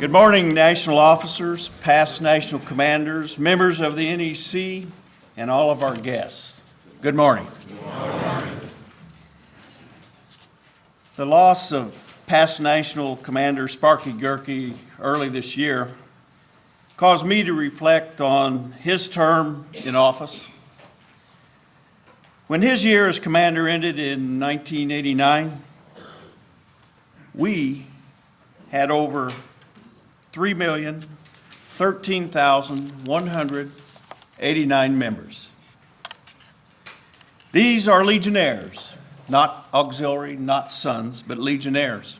Good morning, national officers, past national commanders, members of the NEC, and all of our guests. Good morning. Good morning. The loss of past national commander Sparky Gerke early this year caused me to reflect on his term in office. When his year as commander ended in 1989, we had over 3,013,189 members. These are legionnaires, not auxiliary, not sons, but legionnaires.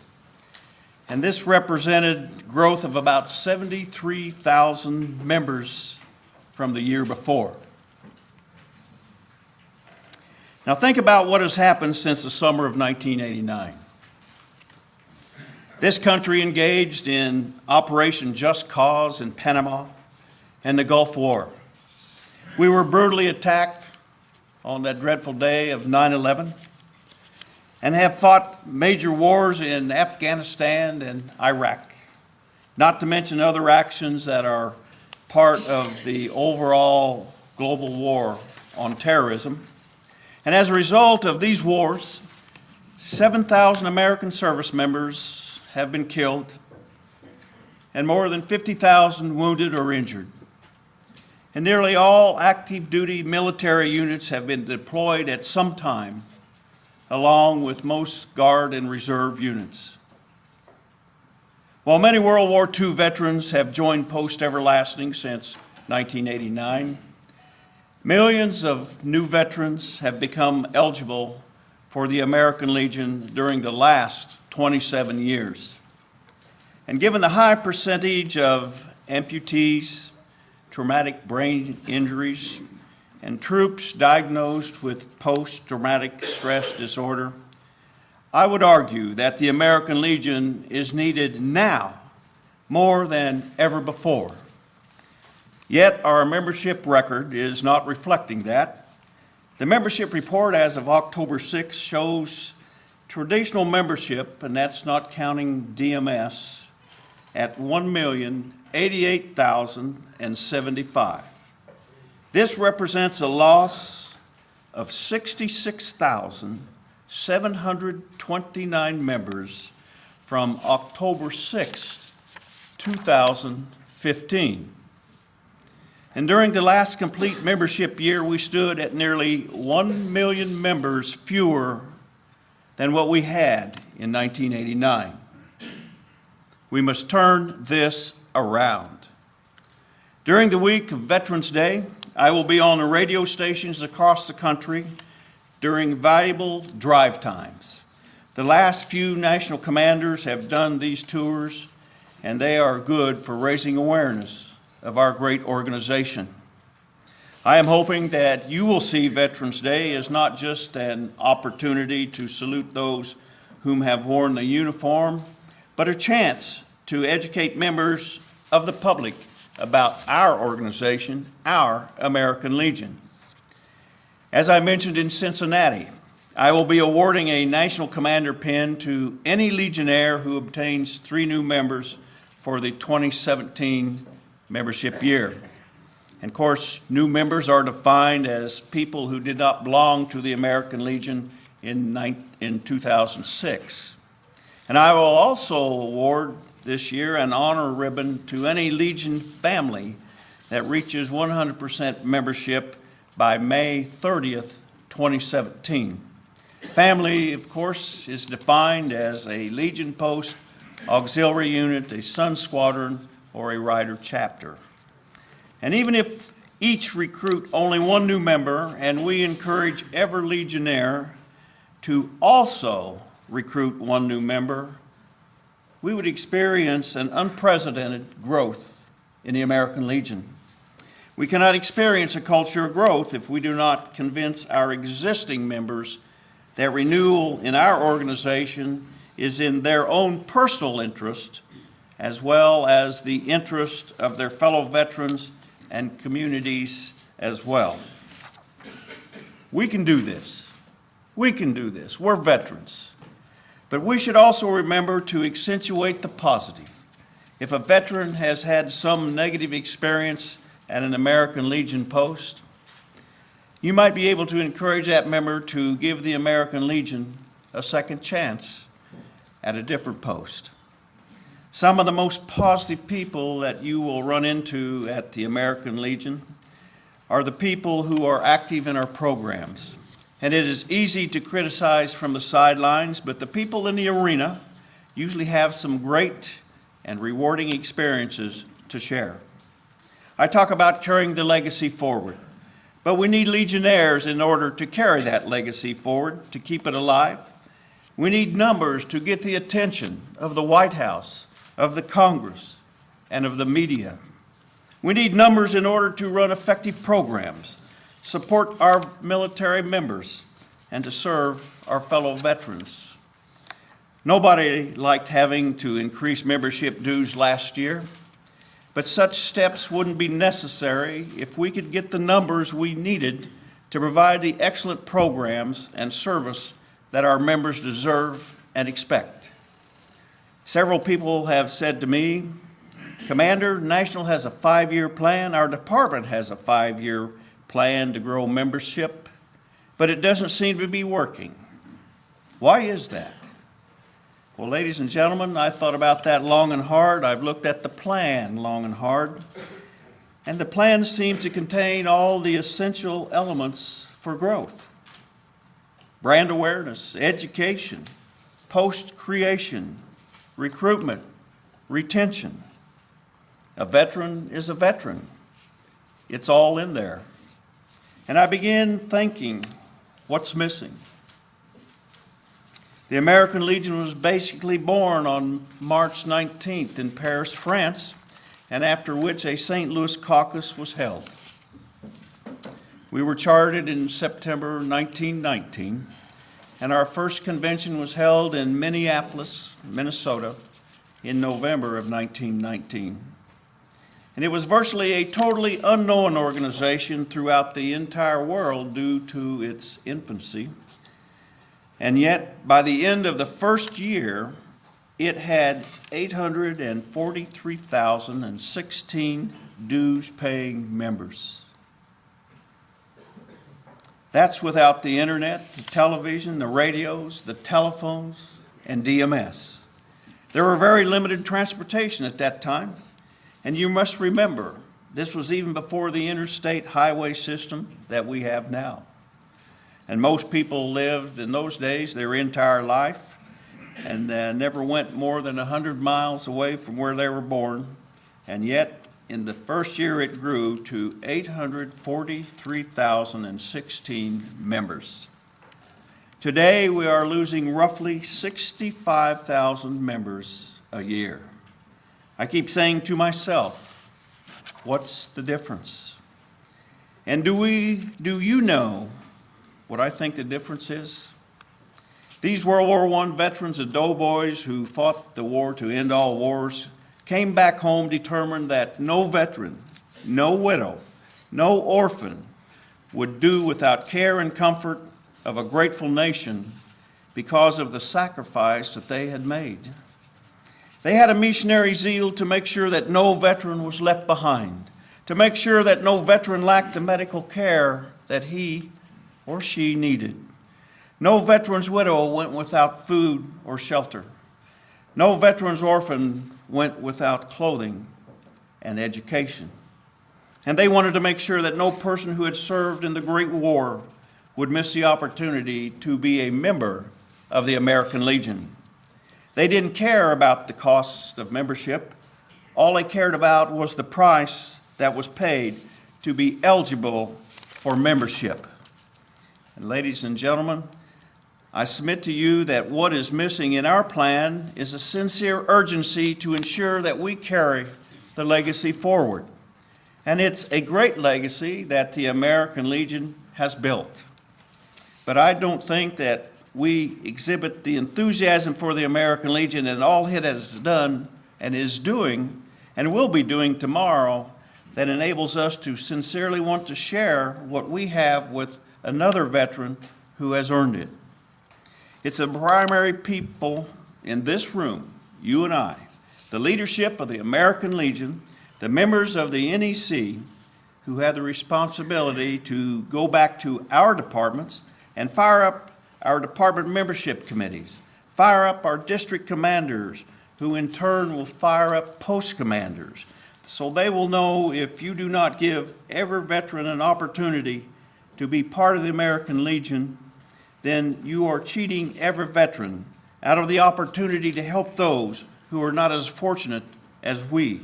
And this represented growth of about 73,000 members from the year before. Now think about what has happened since the summer of 1989. This country engaged in Operation Just Cause in Panama and the Gulf War. We were brutally attacked on that dreadful day of 9/11 and have fought major wars in Afghanistan and Iraq, not to mention other actions that are part of the overall global war on terrorism. And as a result of these wars, 7,000 American service members have been killed and more than 50,000 wounded or injured. And nearly all active duty military units have been deployed at some time, along with most Guard and Reserve units. While many World War II veterans have joined Post Everlasting since 1989, millions of new veterans have become eligible for the American Legion during the last 27 years. And given the high percentage of amputees, traumatic brain injuries, and troops diagnosed with post-traumatic stress disorder, I would argue that the American Legion is needed now more than ever before. Yet our membership record is not reflecting that. The membership report as of October 6 shows traditional membership, and that's not counting DMS, at 1,088,075. This represents a loss of 66,729 members from October 6, 2015. And during the last complete membership year, we stood at nearly 1 million members fewer than what we had in 1989. We must turn this around. During the week of Veterans Day, I will be on the radio stations across the country during valuable drive times. The last few national commanders have done these tours, and they are good for raising awareness of our great organization. I am hoping that you will see Veterans Day as not just an opportunity to salute those whom have worn the uniform, but a chance to educate members of the public about our organization, our American Legion. As I mentioned in Cincinnati, I will be awarding a National Commander Pin to any Legionnaire who obtains 3 new members for the 2017 membership year. And of course, new members are defined as people who did not belong to the American Legion in 2006. And I will also award this year an honor ribbon to any Legion family that reaches 100% membership by May 30th, 2017. Family, of course, is defined as a Legion post, auxiliary unit, a Sun Squadron, or a Rider chapter. And even if each recruit only 1 new member, and we encourage every Legionnaire to also recruit 1 new member, we would experience an unprecedented growth in the American Legion. We cannot experience a culture of growth if we do not convince our existing members that renewal in our organization is in their own personal interest, as well as the interest of their fellow veterans and communities as well. We can do this. We can do this. We're veterans. But we should also remember to accentuate the positive. If a veteran has had some negative experience at an American Legion post, you might be able to encourage that member to give the American Legion a second chance at a different post. Some of the most positive people that you will run into at the American Legion are the people who are active in our programs. And it is easy to criticize from the sidelines, but the people in the arena usually have some great and rewarding experiences to share. I talk about carrying the legacy forward, but we need legionnaires in order to carry that legacy forward, to keep it alive. We need numbers to get the attention of the White House, of the Congress, and of the media. We need numbers in order to run effective programs, support our military members, and to serve our fellow veterans. Nobody liked having to increase membership dues last year, but such steps wouldn't be necessary if we could get the numbers we needed to provide the excellent programs and service that our members deserve and expect. Several people have said to me, "Commander, National has a 5-year plan. Our department has a 5-year plan to grow membership, but it doesn't seem to be working. Why is that?" Well, ladies and gentlemen, I thought about that long and hard. I've looked at the plan long and hard, and the plan seems to contain all the essential elements for growth: brand awareness, education, post creation, recruitment, retention. A veteran is a veteran. It's all in there. And I began thinking, what's missing? The American Legion was basically born on March 19th in Paris, France, and after which a St. Louis caucus was held. We were chartered in September 1919, and our first convention was held in Minneapolis, Minnesota, in November of 1919. And it was virtually a totally unknown organization throughout the entire world due to its infancy. And yet, by the end of the first year, it had 843,016 dues-paying members. That's without the internet, the television, the radios, the telephones, and DMS. There were very limited transportation at that time. And you must remember, this was even before the interstate highway system that we have now. And most people lived in those days their entire life and never went more than 100 miles away from where they were born. And yet, in the first year, it grew to 843,016 members. Today, we are losing roughly 65,000 members a year. I keep saying to myself, what's the difference? And do you know what I think the difference is? These World War I veterans, the doughboys who fought the war to end all wars, came back home determined that no veteran, no widow, no orphan would do without care and comfort of a grateful nation because of the sacrifice that they had made. They had a missionary zeal to make sure that no veteran was left behind, to make sure that no veteran lacked the medical care that he or she needed. No veteran's widow went without food or shelter. No veteran's orphan went without clothing and education. And they wanted to make sure that no person who had served in the Great War would miss the opportunity to be a member of the American Legion. They didn't care about the cost of membership. All they cared about was the price that was paid to be eligible for membership. And ladies and gentlemen, I submit to you that what is missing in our plan is a sincere urgency to ensure that we carry the legacy forward. And it's a great legacy that the American Legion has built. But I don't think that we exhibit the enthusiasm for the American Legion and all it has done and is doing and will be doing tomorrow that enables us to sincerely want to share what we have with another veteran who has earned it. It's the primary people in this room, you and I, the leadership of the American Legion, the members of the NEC, who have the responsibility to go back to our departments and fire up our department membership committees, fire up our district commanders, who in turn will fire up post commanders. So they will know if you do not give every veteran an opportunity to be part of the American Legion, then you are cheating every veteran out of the opportunity to help those who are not as fortunate as we,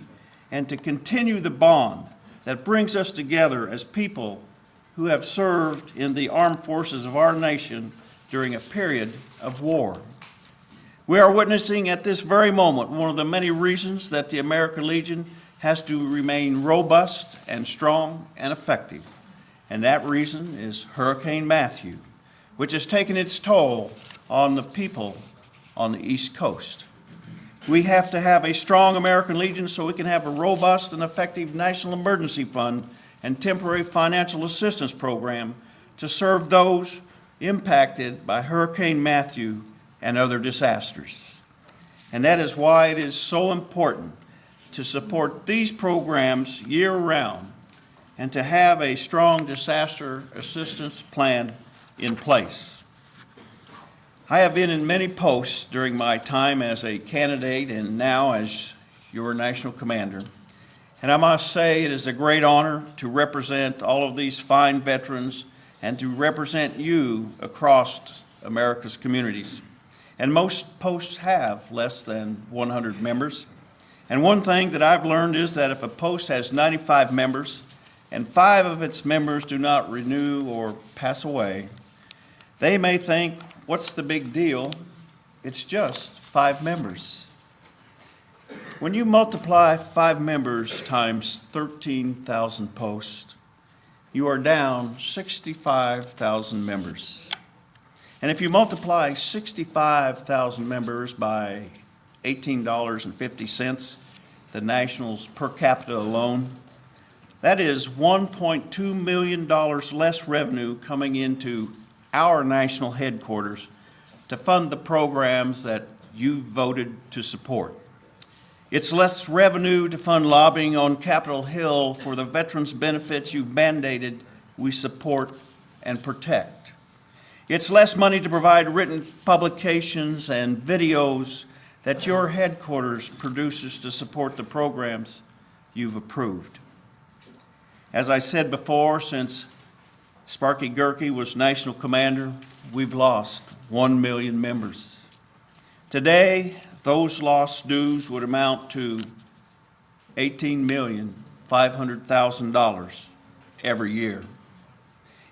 and to continue the bond that brings us together as people who have served in the armed forces of our nation during a period of war. We are witnessing at this very moment one of the many reasons that the American Legion has to remain robust and strong and effective. And that reason is Hurricane Matthew, which has taken its toll on the people on the East Coast. We have to have a strong American Legion so we can have a robust and effective National Emergency Fund and temporary financial assistance program to serve those impacted by Hurricane Matthew and other disasters. And that is why it is so important to support these programs year-round and to have a strong disaster assistance plan in place. I have been in many posts during my time as a candidate and now as your national commander, and I must say it is a great honor to represent all of these fine veterans and to represent you across America's communities. And most posts have less than 100 members. And one thing that I've learned is that if a post has 95 members and 5 of its members do not renew or pass away, they may think, what's the big deal? It's just 5 members. When you multiply 5 members times 13,000 posts, you are down 65,000 members. And if you multiply 65,000 members by $18.50, the nationals per capita alone, that is $1.2 million less revenue coming into our national headquarters to fund the programs that you voted to support. It's less revenue to fund lobbying on Capitol Hill for the veterans' benefits you mandated we support and protect. It's less money to provide written publications and videos that your headquarters produces to support the programs you've approved. As I said before, since Sparky Gerke was national commander, we've lost 1 million members. Today, those lost dues would amount to $18,500,000 every year.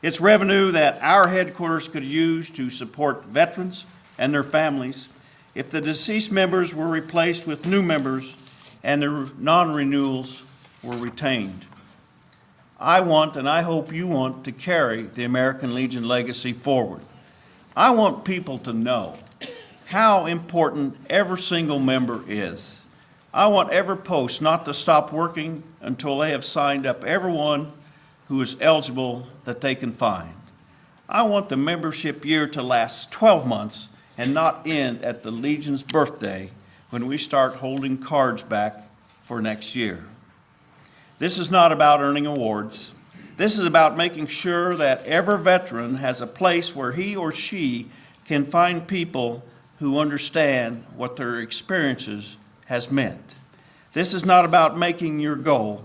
It's revenue that our headquarters could use to support veterans and their families if the deceased members were replaced with new members and their non-renewals were retained. I want, and I hope you want, to carry the American Legion legacy forward. I want people to know how important every single member is. I want every post not to stop working until they have signed up everyone who is eligible that they can find. I want the membership year to last 12 months and not end at the Legion's birthday when we start holding cards back for next year. This is not about earning awards. This is about making sure that every veteran has a place where he or she can find people who understand what their experiences has meant. This is not about making your goal.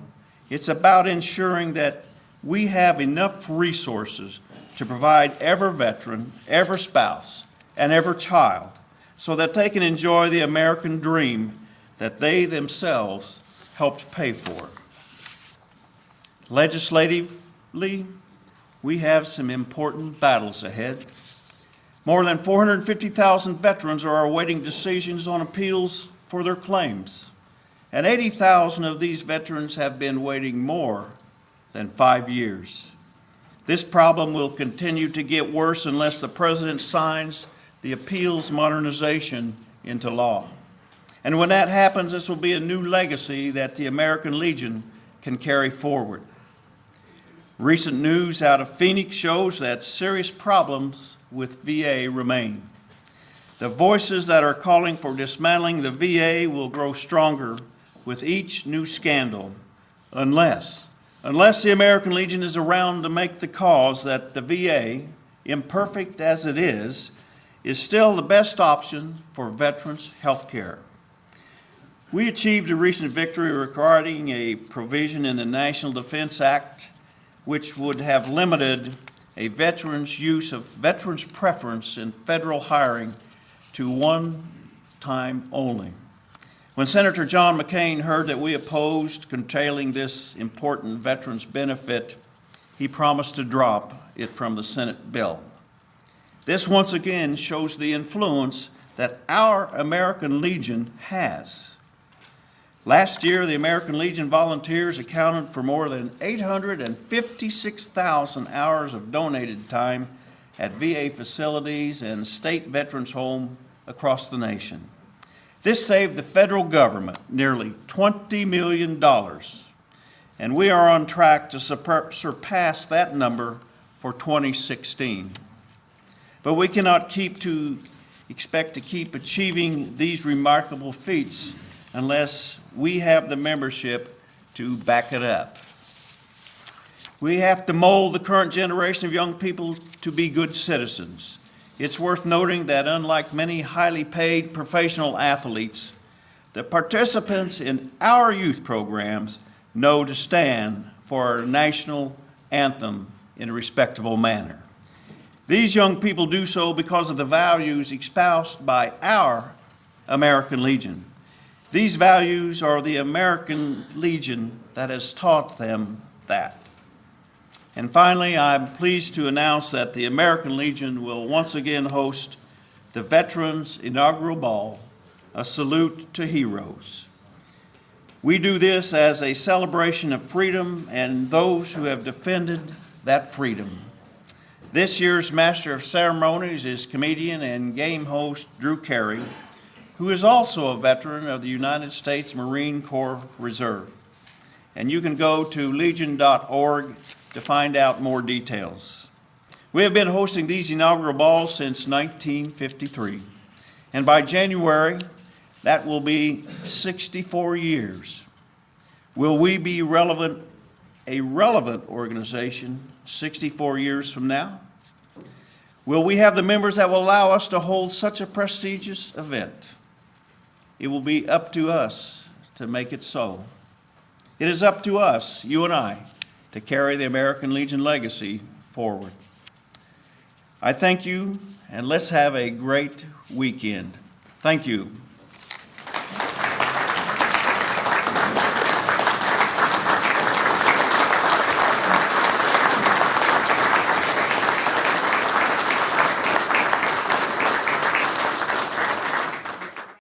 It's about ensuring that we have enough resources to provide every veteran, every spouse, and every child so that they can enjoy the American dream that they themselves helped pay for. Legislatively, we have some important battles ahead. More than 450,000 veterans are awaiting decisions on appeals for their claims, and 80,000 of these veterans have been waiting more than 5 years. This problem will continue to get worse unless the President signs the appeals modernization into law. And when that happens, this will be a new legacy that the American Legion can carry forward. Recent news out of Phoenix shows that serious problems with VA remain. The voices that are calling for dismantling the VA will grow stronger with each new scandal, unless the American Legion is around to make the cause that the VA, imperfect as it is still the best option for veterans' health care. We achieved a recent victory regarding a provision in the National Defense Act which would have limited a veteran's use of veterans' preference in federal hiring to one time only. When Senator John McCain heard that we opposed curtailing this important veterans benefit, he promised to drop it from the Senate bill. This once again shows the influence that our American Legion has. Last year, the American Legion volunteers accounted for more than 856,000 hours of donated time at VA facilities and state veterans' homes across the nation. This saved the federal government nearly $20 million, and we are on track to surpass that number for 2016. But we cannot expect to keep achieving these remarkable feats unless we have the membership to back it up. We have to mold the current generation of young people to be good citizens. It's worth noting that unlike many highly paid professional athletes, the participants in our youth programs know to stand for our national anthem in a respectable manner. These young people do so because of the values espoused by our American Legion. These values are the American Legion that has taught them that. And finally, I'm pleased to announce that the American Legion will once again host the Veterans Inaugural Ball, a salute to heroes. We do this as a celebration of freedom and those who have defended that freedom. This year's Master of Ceremonies is comedian and game host Drew Carey, who is also a veteran of the United States Marine Corps Reserve. And you can go to legion.org to find out more details. We have been hosting these inaugural balls since 1953, and by January, that will be 64 years. Will we be a relevant organization 64 years from now? Will we have the members that will allow us to hold such a prestigious event? It will be up to us to make it so. It is up to us, you and I, to carry the American Legion legacy forward. I thank you, and let's have a great weekend. Thank you.